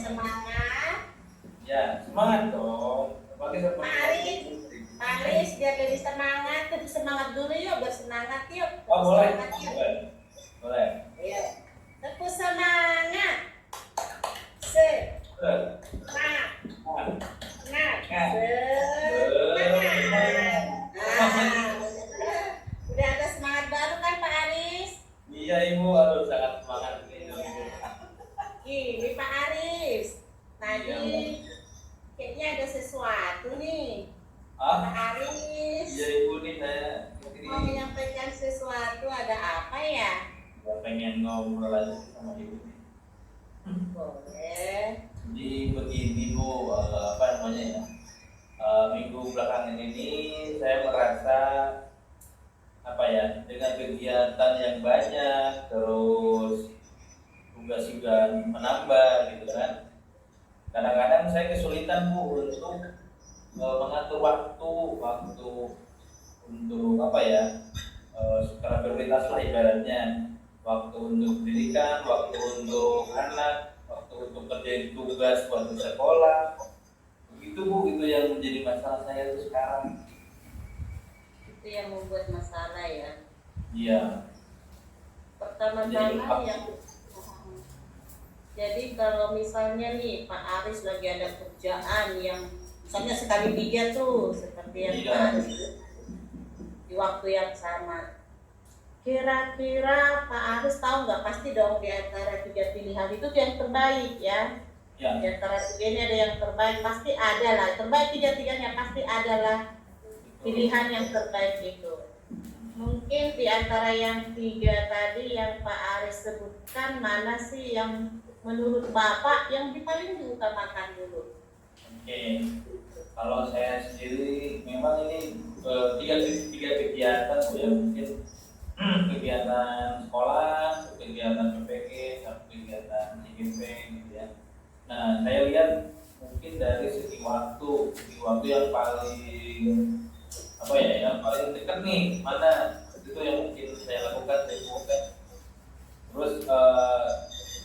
semangat. Ya, semangat dong. Pakai Pak seperti Aris, Pak Aris biar lebih semangat, tetap semangat dulu yuk, bersemangat yuk. Oh, boleh. Semangat yuk. Boleh. Boleh. Ayo, tetap semangat. Semangat. Semangat. Udah ada semangat baru kan Pak Aris? Iya Ibu, aduh sangat semangat ini. Ini Pak Aris. Tadi kayaknya ada sesuatu nih. Pak Aris. Iya Ibu nih saya mau menyampaikan sesuatu, ada apa ya? Pengen ngobrol aja sama Ibu. Boleh. Jadi begini Bu, apa namanya ya? Minggu belakangan ini saya merasa apa ya, dengan kegiatan yang banyak, terus tugas juga menambah gitu kan. Kadang-kadang saya kesulitan Bu untuk mengatur waktu untuk apa ya, skala prioritas lah ibaratnya, waktu untuk pendidikan, waktu untuk anak, waktu untuk kerjain tugas buat di sekolah. Begitu Bu, itu yang menjadi masalah saya tuh sekarang. Itu yang membuat masalah ya. Iya. Pertama-tama yang jadi kalau misalnya nih Pak Aris lagi ada kerjaan yang misalnya sekali 3 tuh seperti yang Pak Aris di waktu yang sama, kira-kira Pak Aris tahu nggak, pasti dong di antara 3 pilihan itu yang terbaik ya. Ya. Di antara 3 ini ada yang terbaik, pasti ada lah terbaik, 3-3-nya pasti adalah pilihan yang terbaik itu. Mungkin di antara yang 3 tadi yang Pak Aris sebutkan, mana sih yang menurut Bapak yang paling diutamakan dulu? Oke. Kalau saya sendiri memang ini tiga kegiatan Bu ya, mungkin kegiatan sekolah, kegiatan PPG, satu kegiatan IGP gitu ya. Nah, saya lihat mungkin dari segi waktu yang paling apa ya, yang paling dekat nih mana itu yang mungkin saya lakukan. Terus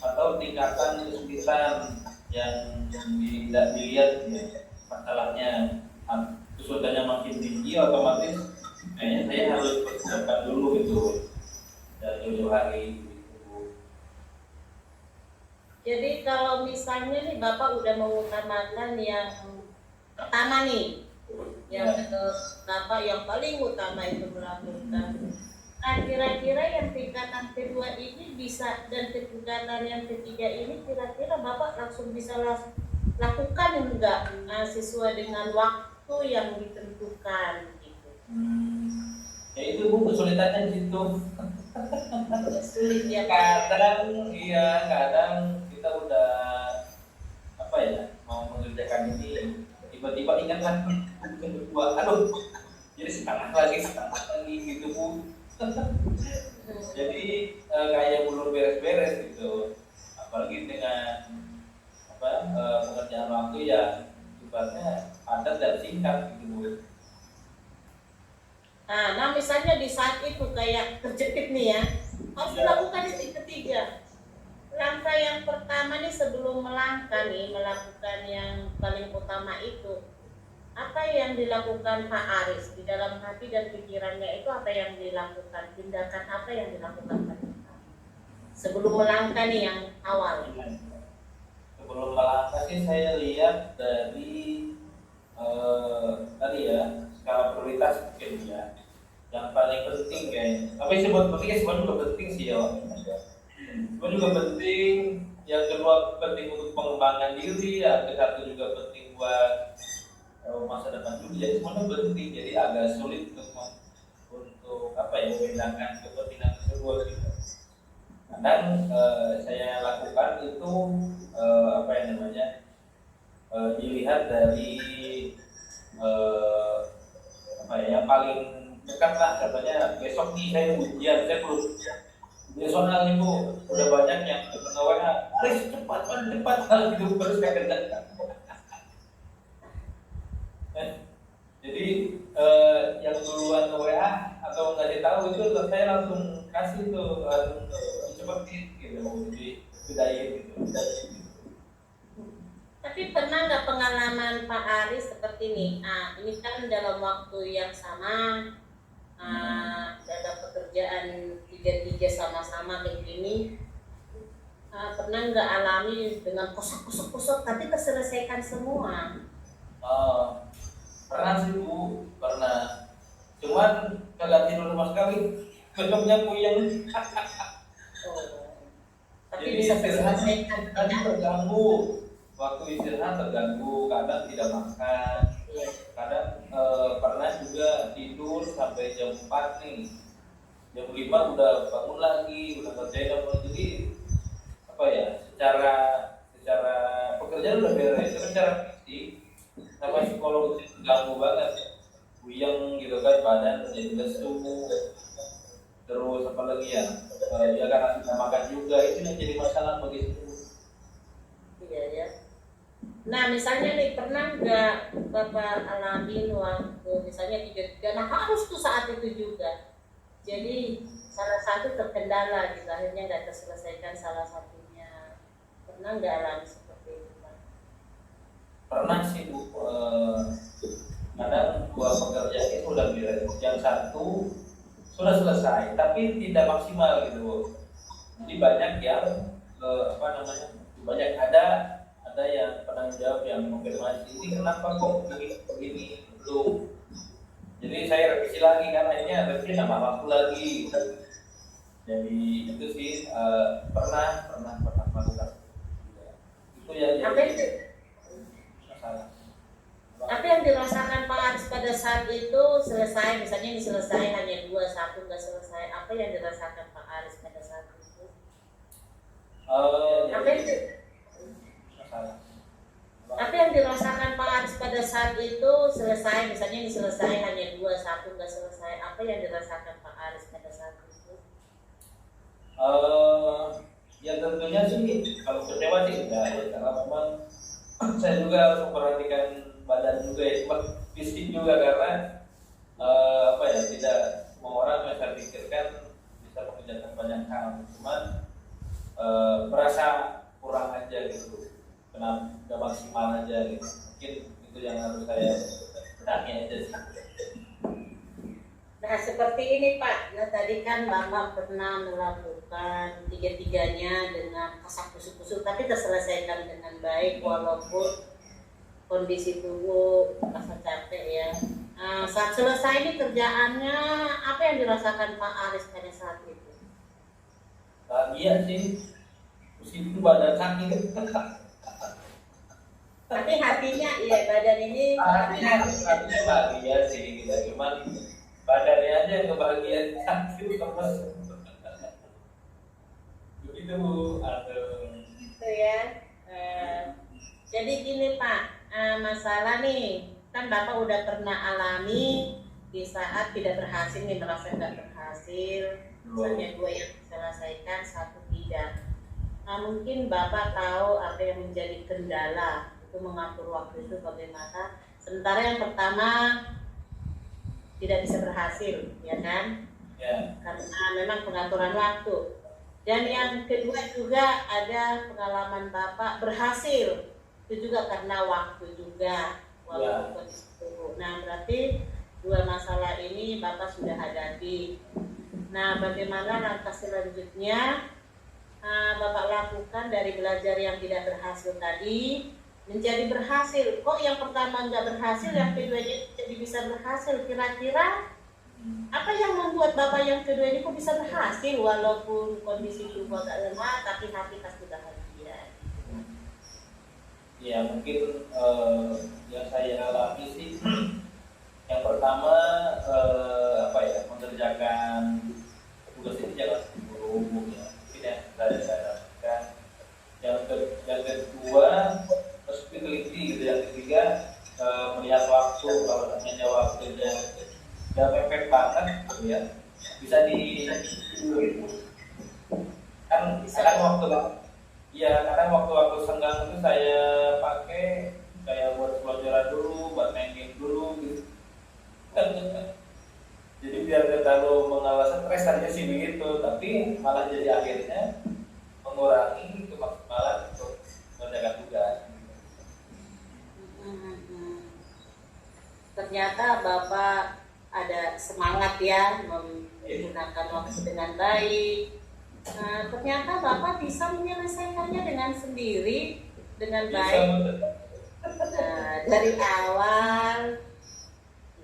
atau tingkatan kesulitan yang tidak dilihat ya, masalahnya kesulitannya makin tinggi, otomatis kayaknya saya harus persiapkan dulu itu dari jauh hari gitu. Jadi kalau misalnya nih Bapak udah mengutamakan yang pertama nih, yang Bapak yang paling utama itu melakukan. Nah, kira-kira yang tingkatan kedua ini bisa, dan tingkatan yang ketiga ini kira-kira Bapak langsung bisa lakukan enggak sesuai dengan waktu yang ditentukan gitu. Ya itu Bu, kesulitannya di situ. Sulit ya. Kadang kita udah apa ya, mau mengerjakan ini, tiba-tiba ingat lagi kedua, aduh, jadi setengah lagi gitu Bu. Jadi kayak belum beres-beres gitu, apalagi dengan pengerjaan waktu ya sifatnya padat dan singkat gitu. Nah, misalnya di saat itu kayak terjepit nih ya, harus dilakukan yang ketiga. Langkah yang pertama nih sebelum melangkah nih melakukan yang paling utama itu, apa yang dilakukan Pak Aris di dalam hati dan pikirannya itu, apa yang dilakukan, tindakan apa yang dilakukan Pak sebelum melangkah nih yang awal? Sebelum melangkah sih saya lihat dari tadi ya, skala prioritas mungkin ya. Yang paling penting kayaknya, tapi semua juga penting sih ya. Semua juga penting. Yang kedua penting untuk pengembangan diri, yang satu juga penting buat masa depan juga. Jadi semuanya penting. Jadi agak sulit untuk apa ya, membedakan kepentingan tersebut gitu. Kadang saya lakukan itu apa yang namanya, dilihat dari apa ya, yang paling dekat lah. Katanya besok nih saya ujian, saya belum besok nih Bu, udah banyak yang nge-WA, Aris cepat gitu, terus saya kerjakan. Jadi yang duluan nge-WA atau nggak ditahu itu saya langsung kasih tuh, langsung cepetin gitu, jadi bedain gitu. Tapi pernah nggak pengalaman Pak Aris seperti ini? Ah, ini kan dalam waktu yang sama, dalam pekerjaan tiga-tiga sama-sama kayak gini, pernah nggak alami dengan kusuk-kusuk-kusuk tapi terselesaikan semua? Oh, pernah sih Bu, pernah. Cuman kagak tidur sama sekali. Besoknya puyeng. Oh, tapi Jadi bisa istirahat terselesaikan kan ya? terganggu. Waktu istirahat terganggu, kadang tidak makan. Iya. Kadang pernah juga tidur sampai jam 4 nih. Jam 5 udah bangun lagi, udah kerjain apa. Jadi apa ya? Secara pekerjaan udah beres, tapi secara fisik sama psikologis terganggu banget. Puyeng gitu kan, badan jadi lesu. Terus apa lagi ya? Dia karena tidak makan juga, itu yang jadi masalah begitu. Iya ya. Nah, misalnya nih pernah nggak Bapak alamin waktu misalnya tiga-tiga, nah harus tuh saat itu juga. Jadi salah satu terkendala gitu, akhirnya nggak terselesaikan salah satunya. Pernah nggak alami seperti itu, Pak? Pernah sih Bu, kadang dua pekerjaan itu udah beres, yang satu sudah selesai tapi tidak maksimal gitu Bu. Jadi banyak yang apa namanya, banyak ada yang penanggung jawab yang mengkonfirmasi ini kenapa kok begini belum. Jadi saya revisi lagi kan, akhirnya revisi tambah waktu lagi. Jadi itu sih pernah melakukan itu yang Apa jadi itu? masalah. Apa yang dirasakan Pak Aris pada saat itu selesai, misalnya ini selesai hanya dua, satu nggak selesai. Apa yang dirasakan Pak Aris pada saat itu? Apa Jadi itu? masalah. Apa yang dirasakan Pak Aris pada saat itu selesai, misalnya ini selesai hanya dua, satu nggak selesai. Apa yang dirasakan Pak Aris pada saat itu? Ya tentunya sih kalau kecewa sih enggak ya, karena memang saya juga harus memperhatikan badan juga ya, fisik juga karena apa ya, tidak semua orang yang saya pikirkan bisa mengerjakan banyak hal, cuman merasa kurang aja gitu, kenapa nggak maksimal aja gitu, mungkin itu yang harus saya benahi aja sih. Nah, seperti ini Pak. Nah, tadi kan Bapak pernah melakukan tiga-tiganya dengan kasak kusuk-kusuk, tapi terselesaikan dengan baik walaupun kondisi tubuh rasa capek ya. Nah, saat selesai ini kerjaannya, apa yang dirasakan Pak Aris pada saat itu? Bahagia sih, pusing itu badan sakit. Tapi hatinya, iya badan ini, tapi Hatinya bahagia sih gitu, cuman badannya aja yang kebahagiaan sakit lemes. Begitu Bu, aduh. gitu ya. Jadi gini Pak, masalah nih, kan Bapak udah pernah alami di saat tidak berhasil nih, merasa nggak berhasil, misalnya dua yang diselesaikan, satu tidak. Nah, mungkin Bapak tahu apa yang menjadi kendala itu mengatur waktu itu bagaimana. Sementara yang pertama tidak bisa berhasil, ya kan? Ya. Karena memang pengaturan waktu. Dan yang kedua juga ada pengalaman Bapak berhasil, itu juga karena waktu juga, walaupun kondisi tubuh. Nah, berarti dua masalah ini Bapak sudah hadapi. Nah, bagaimana langkah selanjutnya Bapak lakukan dari belajar yang tidak berhasil tadi menjadi berhasil? Kok yang pertama nggak berhasil, yang kedua jadi bisa berhasil? Kira-kira apa yang membuat Bapak yang kedua ini kok bisa berhasil walaupun kondisi tubuh agak lemah tapi hati pasti bahagia? Ya mungkin yang saya alami sih yang pertama apa ya, mengerjakan tugas ini jangan buru-buru ya, mungkin yang saya lakukan. Yang kedua harus teliti gitu. Yang ketiga melihat waktu, kalau hanya waktunya udah mepet banget gitu ya, bisa di kan kadang waktu senggang itu saya pakai kayak buat pelajaran dulu, buat main game dulu gitu. Jadi biar nggak terlalu mengalah stres aja sih begitu, tapi malah jadi akhirnya mengurangi kemaksimalan untuk menjaga tugas. ternyata Bapak ada semangat ya menggunakan waktu dengan baik. Nah, ternyata Bapak bisa menyelesaikannya dengan sendiri, dengan baik. Nah, dari awal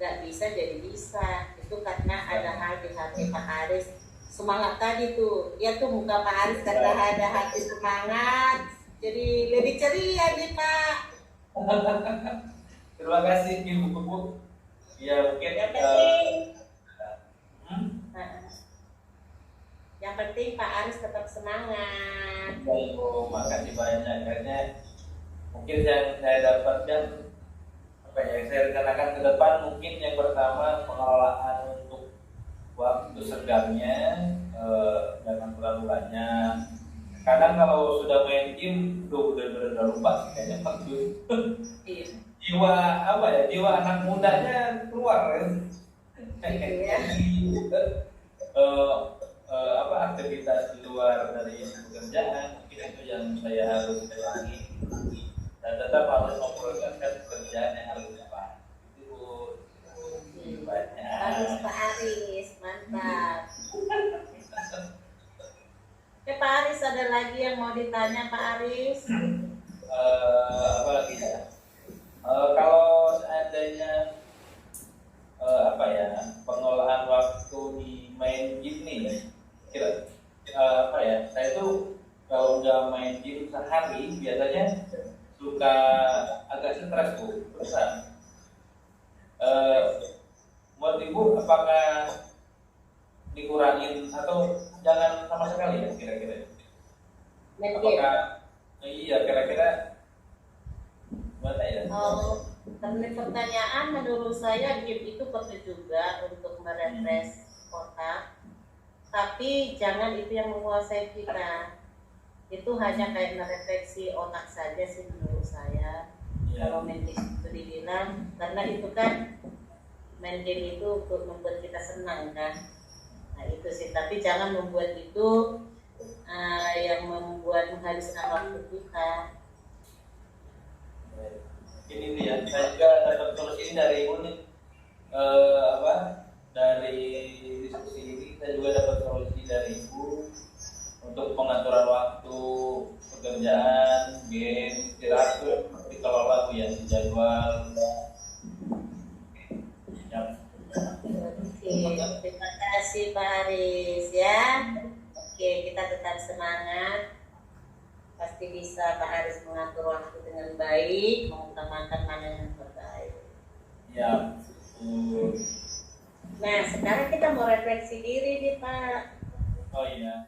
nggak bisa jadi bisa. Itu karena ada hal di hati Pak Haris. Semangat tadi tuh, ya tuh muka Pak Haris karena ada hati semangat. Jadi lebih ceria nih Pak. Terima kasih Ibu. Ya mungkin Yang penting, hmm? yang penting Pak Haris tetap semangat. Ibu, makasih banyak. Kayaknya mungkin yang saya dapatkan apa ya, yang saya rencanakan ke depan mungkin yang pertama pengelolaan untuk waktu senggangnya, jangan terlalu banyak. Kadang kalau sudah main game udah lupa sih kayaknya waktu. Iya. Jiwa apa ya, jiwa anak mudanya keluar ya. Iya. Apa aktivitas di luar dari pekerjaan mungkin itu yang saya harus kurangi dan tetap harus memprioritaskan pekerjaan yang harus cepat. Itu banyak. Bagus Pak Haris, mantap. Oke Pak Haris, ada lagi yang mau ditanya Pak Haris? Apa lagi ya? Kalau seandainya apa ya, pengolahan waktu di main game nih, apa ya, saya tuh kalau udah main game sehari biasanya suka agak stres tuh terusan. Menurut Ibu apakah dikurangin atau jangan sama sekali ya kira-kira? Main game. Apakah iya kira-kira gimana ya? Oh, pertanyaan menurut saya game itu perlu juga untuk merefresh otak. Tapi jangan itu yang menguasai kita. Itu hanya kayak merefleksi otak saja sih menurut saya. Kalau main game itu dibilang, karena itu kan main game itu untuk membuat kita senang kan. Nah itu sih, tapi jangan membuat itu yang membuat menghabiskan waktu kita. Ini dia, saya juga dapat solusi ini dari Ibu nih. Dari diskusi ini saya juga dapat solusi dari Ibu untuk pengaturan waktu pekerjaan, game, istirahat itu dikelola Bu ya, dijadwal. Ya. Terima kasih Pak Haris ya. Oke, kita tetap semangat. Pasti bisa Pak Haris mengatur waktu dengan baik, mengutamakan mana yang terbaik. Ya. Nah, sekarang kita mau refleksi diri nih Pak. Oh iya.